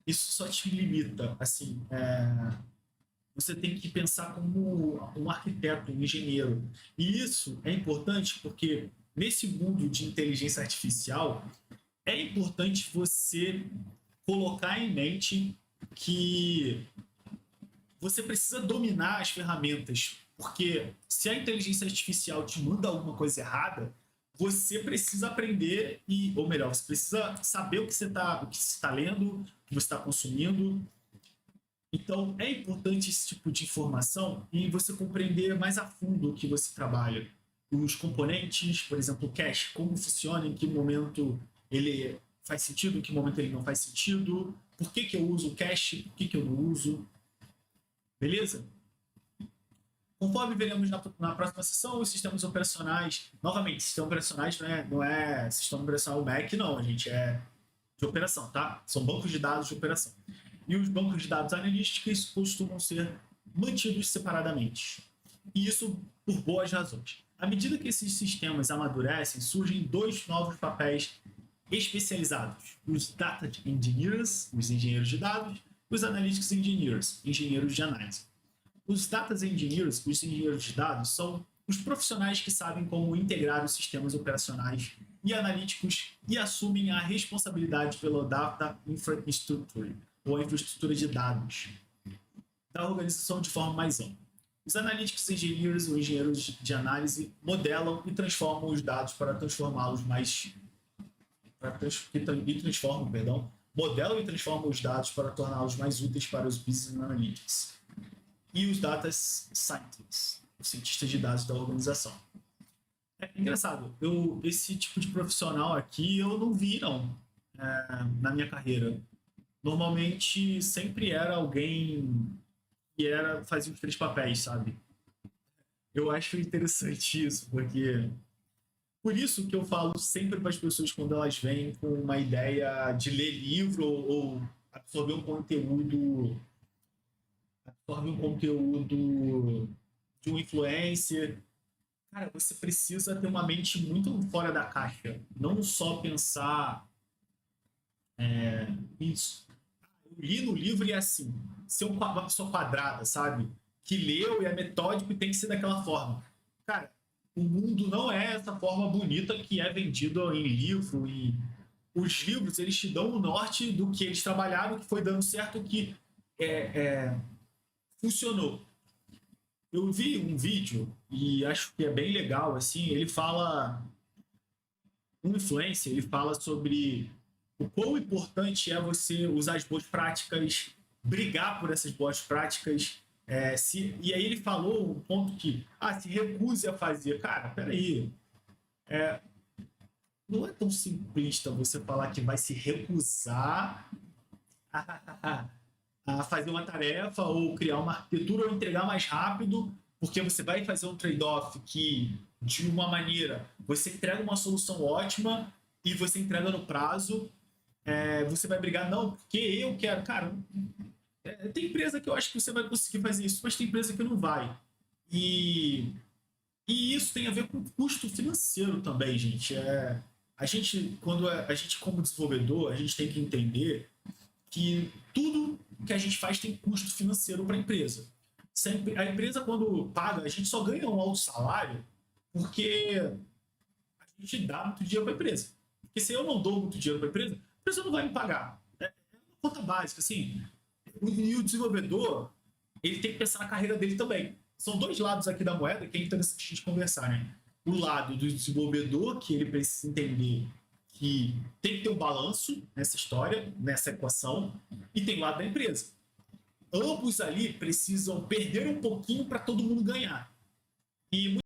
isso só te limita. Assim, você tem que pensar como um arquiteto, um engenheiro. E isso é importante porque nesse mundo de inteligência artificial é importante você colocar em mente que você precisa dominar as ferramentas, porque se a inteligência artificial te manda alguma coisa errada, você precisa aprender e, ou melhor, você precisa saber o que você está lendo, o que você está consumindo. Então, é importante esse tipo de informação e você compreender mais a fundo o que você trabalha. Os componentes, por exemplo, o cache, como funciona, em que momento ele faz sentido, em que momento ele não faz sentido, por que, que eu uso o cache, por que, que eu não uso, beleza? Conforme veremos na próxima sessão, os sistemas operacionais, novamente, sistema operacionais não é sistema operacional Mac, não, a gente é de operação, tá? São bancos de dados de operação. E os bancos de dados analíticos costumam ser mantidos separadamente. E isso por boas razões. À medida que esses sistemas amadurecem, surgem dois novos papéis especializados: os data engineers, os engenheiros de dados, e os analytics engineers, engenheiros de análise. Os data engineers, os engenheiros de dados, são os profissionais que sabem como integrar os sistemas operacionais e analíticos e assumem a responsabilidade pela data infrastructure, ou a infraestrutura de dados, da organização de forma mais ampla. Os analytics engineers, ou engenheiros de análise, modelam e transformam os dados para transformá-los mais. Modelam e transformam os dados para torná-los mais úteis para os business analytics. E os data scientists, os cientistas de dados da organização. É engraçado, esse tipo de profissional aqui eu não vi, não, na minha carreira. Normalmente sempre era alguém que fazia os três papéis, sabe? Eu acho interessante isso, porque por isso que eu falo sempre para as pessoas quando elas vêm com uma ideia de ler livro ou absorver um conteúdo de um influencer. Cara, você precisa ter uma mente muito fora da caixa. Não só pensar isso. Eu li no livro e é assim. Ser uma pessoa quadrada, sabe? Que leu e é metódico e tem que ser daquela forma. Cara, o mundo não é essa forma bonita que é vendido em livro. E os livros, eles te dão o norte do que eles trabalharam, que foi dando certo, que funcionou. Eu vi um vídeo e acho que é bem legal, assim, um influencer, ele fala sobre o quão importante é você usar as boas práticas, brigar por essas boas práticas, e aí ele falou um ponto que, se recuse a fazer. Cara, peraí, não é tão simplista você falar que vai se recusar a fazer uma tarefa ou criar uma arquitetura ou entregar mais rápido, porque você vai fazer um trade-off que, de uma maneira, você entrega uma solução ótima e você entrega no prazo. Você vai brigar, não, porque eu quero. Cara, tem empresa que eu acho que você vai conseguir fazer isso, mas tem empresa que não vai. E, e isso tem a ver com custo financeiro também, gente. A gente, como desenvolvedor, a gente tem que entender que tudo que a gente faz tem custo financeiro para a empresa. Sempre, a empresa, quando paga, a gente só ganha um alto salário porque a gente dá muito dinheiro para a empresa. Porque se eu não dou muito dinheiro para a empresa não vai me pagar. É uma conta básica, assim. E o desenvolvedor, ele tem que pensar na carreira dele também. São dois lados aqui da moeda que é interessante a gente conversar, né? O lado do desenvolvedor, que ele precisa entender que tem que ter um balanço nessa história, nessa equação, e tem o lado da empresa. Ambos ali precisam perder um pouquinho para todo mundo ganhar. E